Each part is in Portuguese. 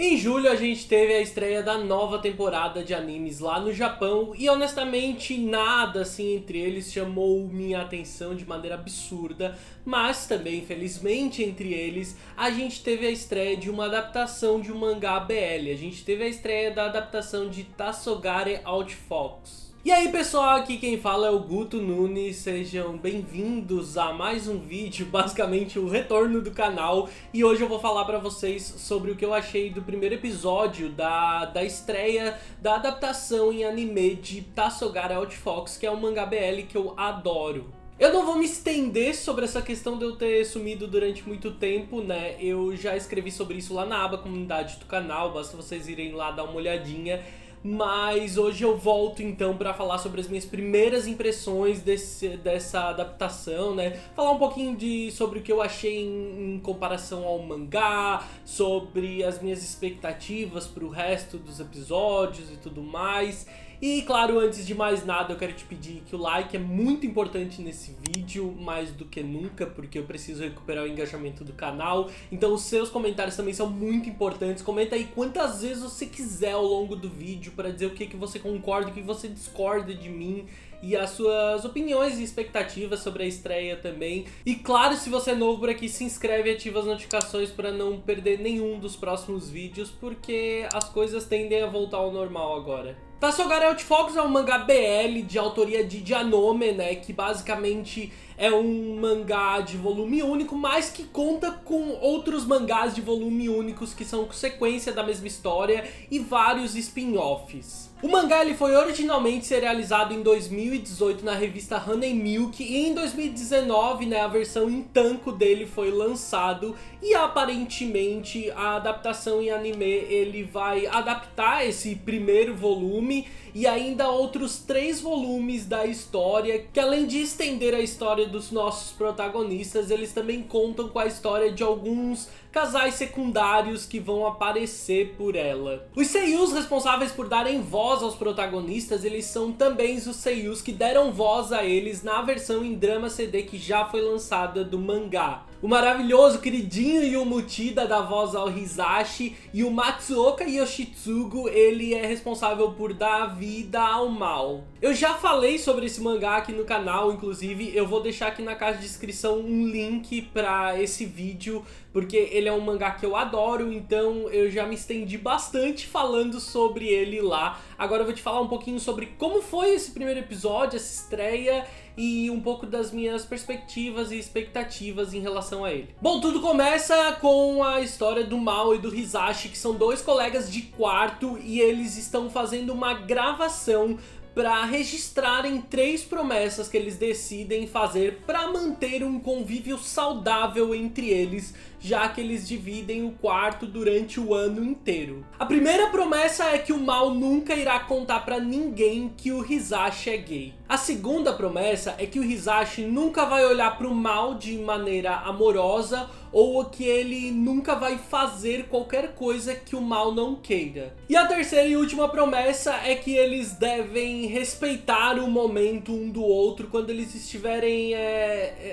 Em julho a gente teve a estreia da nova temporada de animes lá no Japão e honestamente nada assim entre eles chamou minha atenção de maneira absurda, mas também felizmente entre eles a gente teve a estreia de uma adaptação de um mangá BL, a gente teve a estreia da adaptação de Tassogare Outfox. E aí pessoal, aqui quem fala é o Guto Nunes, sejam bem-vindos a mais um vídeo, basicamente o retorno do canal. E hoje eu vou falar pra vocês sobre o que eu achei do primeiro episódio da estreia da adaptação em anime de Tassogare Outfox, que é um mangá BL que eu adoro. Eu não vou me estender sobre essa questão de eu ter sumido durante muito tempo, né? Eu já escrevi sobre isso lá na aba comunidade do canal, basta vocês irem lá dar uma olhadinha. Mas hoje eu volto então para falar sobre as minhas primeiras impressões dessa adaptação, né? Falar um pouquinho sobre o que eu achei em comparação ao mangá, sobre as minhas expectativas para o resto dos episódios e tudo mais. E claro, antes de mais nada eu quero te pedir que o like é muito importante nesse vídeo, mais do que nunca, porque eu preciso recuperar o engajamento do canal. Então os seus comentários também são muito importantes. Comenta aí quantas vezes você quiser ao longo do vídeo para dizer o que você concorda, o que você discorda de mim e as suas opiniões e expectativas sobre a estreia também. E claro, se você é novo por aqui, se inscreve e ativa as notificações para não perder nenhum dos próximos vídeos, porque as coisas tendem a voltar ao normal agora. Tassogare Outfox é um mangá BL de autoria de Janome, né, que basicamente é um mangá de volume único, mas que conta com outros mangás de volume únicos que são sequência da mesma história e vários spin-offs. O mangá ele foi originalmente serializado em 2018 na revista Honey Milk e em 2019, né, a versão em tanco dele foi lançado e aparentemente a adaptação em anime ele vai adaptar esse primeiro volume e ainda outros 3 volumes da história, que além de estender a história dos nossos protagonistas, eles também contam com a história de alguns casais secundários que vão aparecer por ela. Os seiyus responsáveis por darem voz aos protagonistas, eles são também os seiyus que deram voz a eles na versão em drama CD que já foi lançada do mangá. O maravilhoso, queridinho Yumutida dá voz ao Hisashi e o Matsuoka Yoshitsugu, ele é responsável por dar vida ao mal. Eu já falei sobre esse mangá aqui no canal, inclusive eu vou deixar aqui na caixa de descrição um link para esse vídeo, porque ele é um mangá que eu adoro, então eu já me estendi bastante falando sobre ele lá. Agora eu vou te falar um pouquinho sobre como foi esse primeiro episódio, essa estreia, e um pouco das minhas perspectivas e expectativas em relação a ele. Bom, tudo começa com a história do Mao e do Hisashi, que são 2 colegas de quarto e eles estão fazendo uma gravação para registrarem 3 promessas que eles decidem fazer para manter um convívio saudável entre eles, já que eles dividem o quarto durante o ano inteiro. A primeira promessa é que o Mao nunca irá contar para ninguém que o Hisashi é gay. A segunda promessa é que o Hisashi nunca vai olhar para o Mao de maneira amorosa ou que ele nunca vai fazer qualquer coisa que o Mao não queira. E a terceira e última promessa é que eles devem respeitar o momento um do outro quando eles estiverem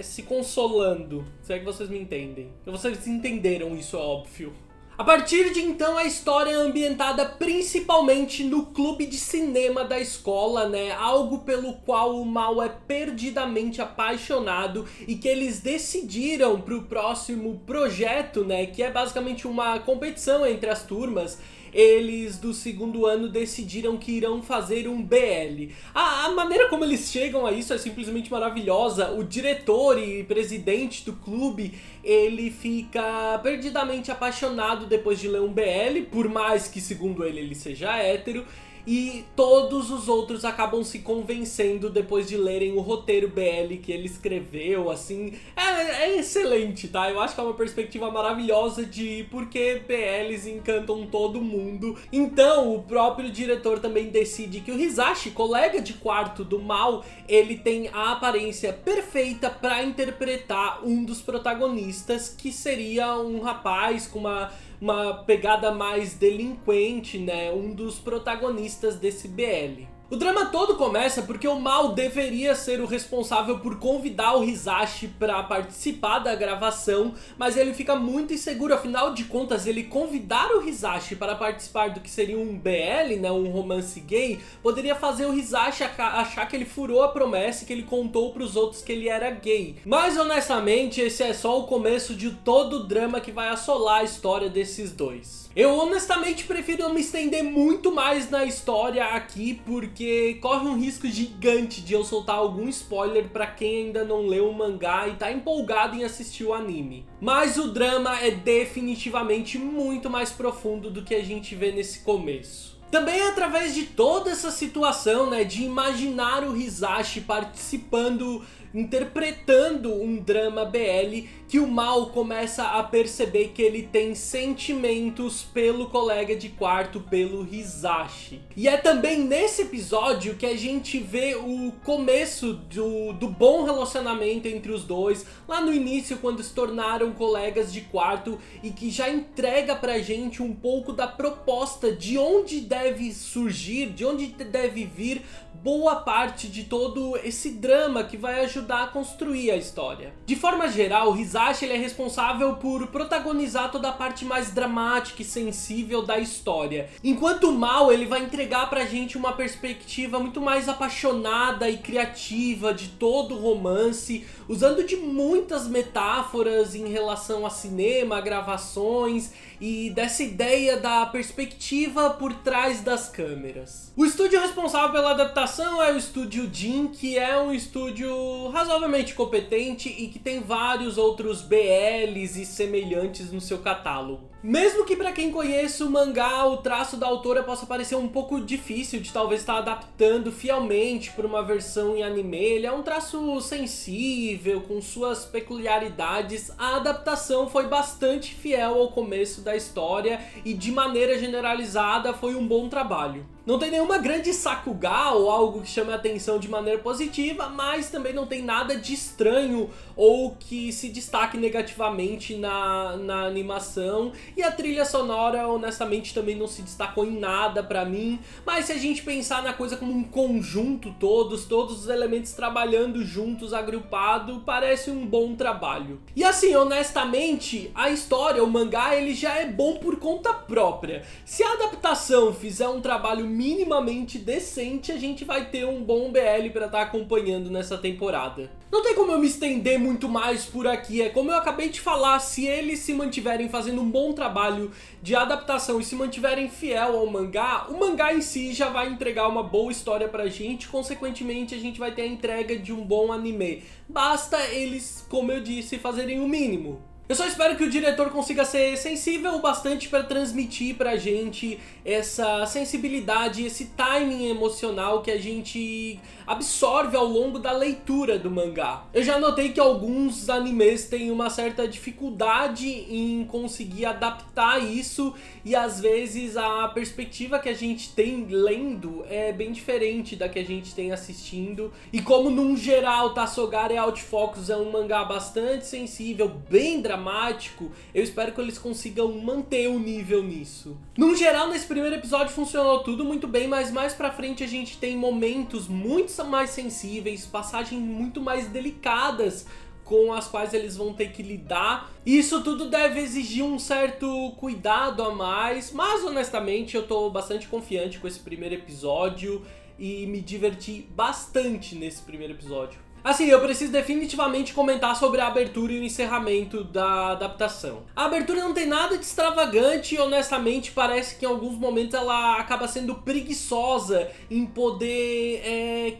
se consolando. Se é que vocês me entendem. Vocês entenderam isso, é óbvio. A partir de então a história é ambientada principalmente no clube de cinema da escola, né? Algo pelo qual o Mao é perdidamente apaixonado e que eles decidiram pro próximo projeto, né? Que é basicamente uma competição entre as turmas. Eles do segundo ano decidiram que irão fazer um BL. A maneira como eles chegam a isso é simplesmente maravilhosa. O diretor e presidente do clube, ele fica perdidamente apaixonado depois de ler um BL, por mais que segundo ele seja hétero. E todos os outros acabam se convencendo depois de lerem o roteiro BL que ele escreveu, assim. É excelente, tá? Eu acho que é uma perspectiva maravilhosa de por que BLs encantam todo mundo. Então, o próprio diretor também decide que o Hisashi, colega de quarto do Mao, ele tem a aparência perfeita para interpretar um dos protagonistas, que seria um rapaz com uma pegada mais delinquente, né? Um dos protagonistas desse BL. O drama todo começa porque o Mal deveria ser o responsável por convidar o Hisashi para participar da gravação, mas ele fica muito inseguro, afinal de contas ele convidar o Hisashi para participar do que seria um BL, né, um romance gay, poderia fazer o Hisashi achar que ele furou a promessa e que ele contou para os outros que ele era gay. Mas honestamente esse é só o começo de todo o drama que vai assolar a história desses dois. Eu honestamente prefiro não me estender muito mais na história aqui, porque corre um risco gigante de eu soltar algum spoiler pra quem ainda não leu o mangá e tá empolgado em assistir o anime. Mas o drama é definitivamente muito mais profundo do que a gente vê nesse começo. Também é através de toda essa situação, né, de imaginar o Hisashi participando, interpretando um drama BL, que o Mal começa a perceber que ele tem sentimentos pelo colega de quarto, pelo Hisashi. E é também nesse episódio que a gente vê o começo do bom relacionamento entre os dois, lá no início quando se tornaram colegas de quarto, e que já entrega pra gente um pouco da proposta de onde deve surgir, de onde deve vir boa parte de todo esse drama que vai ajudar a construir a história. De forma geral, o Hisashi ele é responsável por protagonizar toda a parte mais dramática e sensível da história, enquanto o Mal ele vai entregar pra gente uma perspectiva muito mais apaixonada e criativa de todo o romance, usando de muitas metáforas em relação a cinema, a gravações e dessa ideia da perspectiva por trás das câmeras. O estúdio responsável pela adaptação é o estúdio Jin, que é um estúdio razoavelmente competente e que tem vários outros BLs e semelhantes no seu catálogo. Mesmo que pra quem conhece o mangá, o traço da autora possa parecer um pouco difícil de talvez estar adaptando fielmente para uma versão em anime, ele é um traço sensível, com suas peculiaridades, a adaptação foi bastante fiel ao começo da história e de maneira generalizada foi um bom trabalho. Não tem nenhuma grande sakuga ou algo que chame a atenção de maneira positiva, mas também não tem nada de estranho ou que se destaque negativamente na animação. E a trilha sonora, honestamente, também não se destacou em nada pra mim. Mas se a gente pensar na coisa como um conjunto, todos os elementos trabalhando juntos, agrupado, parece um bom trabalho. E assim, honestamente, a história, o mangá, ele já é bom por conta própria. Se a adaptação fizer um trabalho minimamente decente, a gente vai ter um bom BL pra estar acompanhando nessa temporada. Não tem como eu me estender muito mais por aqui, é como eu acabei de falar, se eles se mantiverem fazendo um bom trabalho de adaptação e se mantiverem fiel ao mangá, o mangá em si já vai entregar uma boa história pra gente, consequentemente a gente vai ter a entrega de um bom anime. Basta eles, como eu disse, fazerem o mínimo. Eu só espero que o diretor consiga ser sensível o bastante para transmitir pra gente essa sensibilidade, esse timing emocional que a gente absorve ao longo da leitura do mangá. Eu já notei que alguns animes têm uma certa dificuldade em conseguir adaptar isso e às vezes a perspectiva que a gente tem lendo é bem diferente da que a gente tem assistindo. E como num geral Tasogar Out Focus é um mangá bastante sensível, bem dramático, eu espero que eles consigam manter o nível nisso. Num geral, nesse primeiro episódio funcionou tudo muito bem, mas mais pra frente a gente tem momentos muito mais sensíveis, passagens muito mais delicadas com as quais eles vão ter que lidar. Isso tudo deve exigir um certo cuidado a mais, mas honestamente eu tô bastante confiante com esse primeiro episódio e me diverti bastante nesse primeiro episódio. Assim, eu preciso definitivamente comentar sobre a abertura e o encerramento da adaptação. A abertura não tem nada de extravagante e honestamente parece que em alguns momentos ela acaba sendo preguiçosa em poder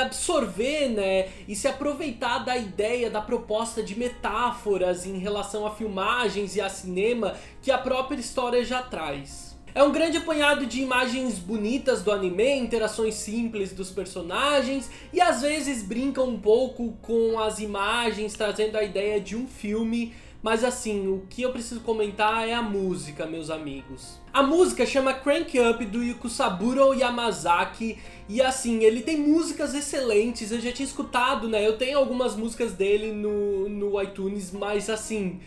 absorver, né, e se aproveitar da ideia, da proposta de metáforas em relação a filmagens e a cinema que a própria história já traz. É um grande apanhado de imagens bonitas do anime, interações simples dos personagens e às vezes brinca um pouco com as imagens, trazendo a ideia de um filme. Mas assim, o que eu preciso comentar é a música, meus amigos. A música chama Crank Up, do Yukosaburo Yamazaki. E assim, ele tem músicas excelentes, eu já tinha escutado, né? Eu tenho algumas músicas dele no iTunes, mas assim,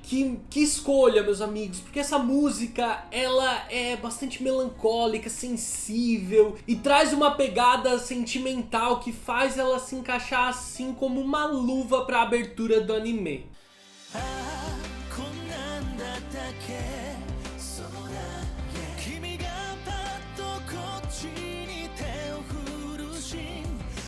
Que escolha, meus amigos, porque essa música, ela é bastante melancólica, sensível e traz uma pegada sentimental que faz ela se encaixar assim como uma luva pra abertura do anime.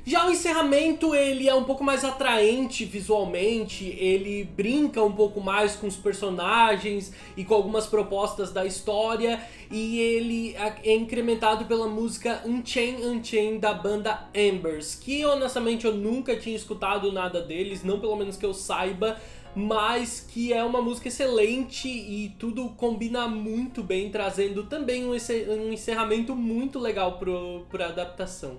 Já o encerramento, ele é um pouco mais atraente visualmente, ele brinca um pouco mais com os personagens e com algumas propostas da história, e ele é incrementado pela música Unchained Unchained da banda Embers, que honestamente eu nunca tinha escutado nada deles, não pelo menos que eu saiba, mas que é uma música excelente e tudo combina muito bem, trazendo também um encerramento muito legal pra adaptação.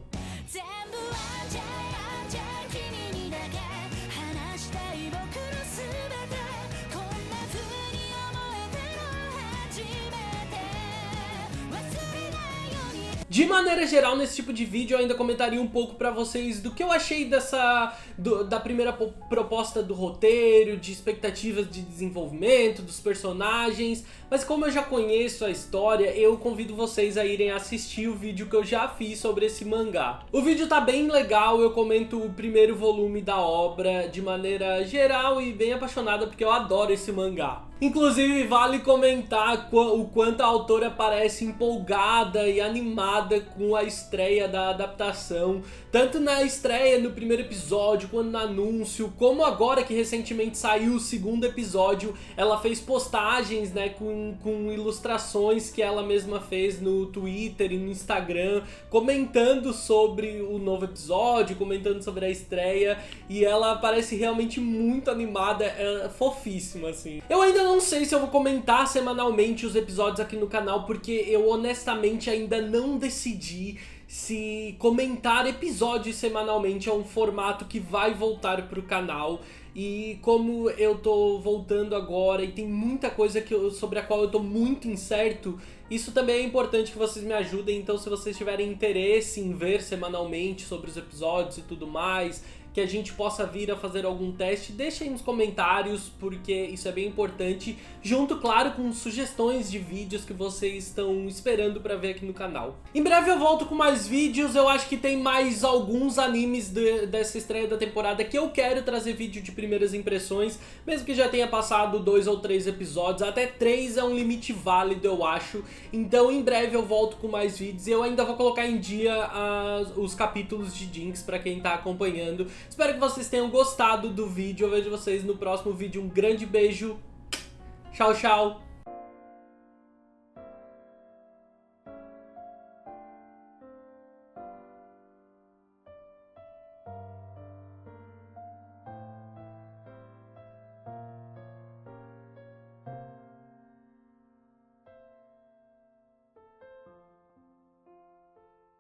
De maneira geral, nesse tipo de vídeo eu ainda comentaria um pouco pra vocês do que eu achei da primeira proposta do roteiro, de expectativas de desenvolvimento, dos personagens, mas como eu já conheço a história, eu convido vocês a irem assistir o vídeo que eu já fiz sobre esse mangá. O vídeo tá bem legal, eu comento o primeiro volume da obra de maneira geral e bem apaixonada porque eu adoro esse mangá. Inclusive, vale comentar o quanto a autora parece empolgada e animada com a estreia da adaptação, tanto na estreia no primeiro episódio, quanto no anúncio, como agora que recentemente saiu o segundo episódio, ela fez postagens, né, com ilustrações que ela mesma fez no Twitter e no Instagram, comentando sobre o novo episódio, comentando sobre a estreia, e ela parece realmente muito animada, é fofíssima, assim. Eu ainda não sei se eu vou comentar semanalmente os episódios aqui no canal, porque eu honestamente ainda não decidi se comentar episódios semanalmente é um formato que vai voltar pro canal. E como eu tô voltando agora e tem muita coisa sobre a qual eu tô muito incerto, isso também é importante que vocês me ajudem. Então se vocês tiverem interesse em ver semanalmente sobre os episódios e tudo mais, que a gente possa vir a fazer algum teste, deixem nos comentários, porque isso é bem importante, junto, claro, com sugestões de vídeos que vocês estão esperando pra ver aqui no canal. Em breve eu volto com mais vídeos, eu acho que tem mais alguns animes dessa estreia da temporada que eu quero trazer vídeo de primeiras impressões, mesmo que já tenha passado 2 ou 3 episódios, até 3 é um limite válido, eu acho. Então em breve eu volto com mais vídeos e eu ainda vou colocar em dia os capítulos de Jinx pra quem tá acompanhando. Espero que vocês tenham gostado do vídeo, eu vejo vocês no próximo vídeo, um grande beijo, tchau, tchau!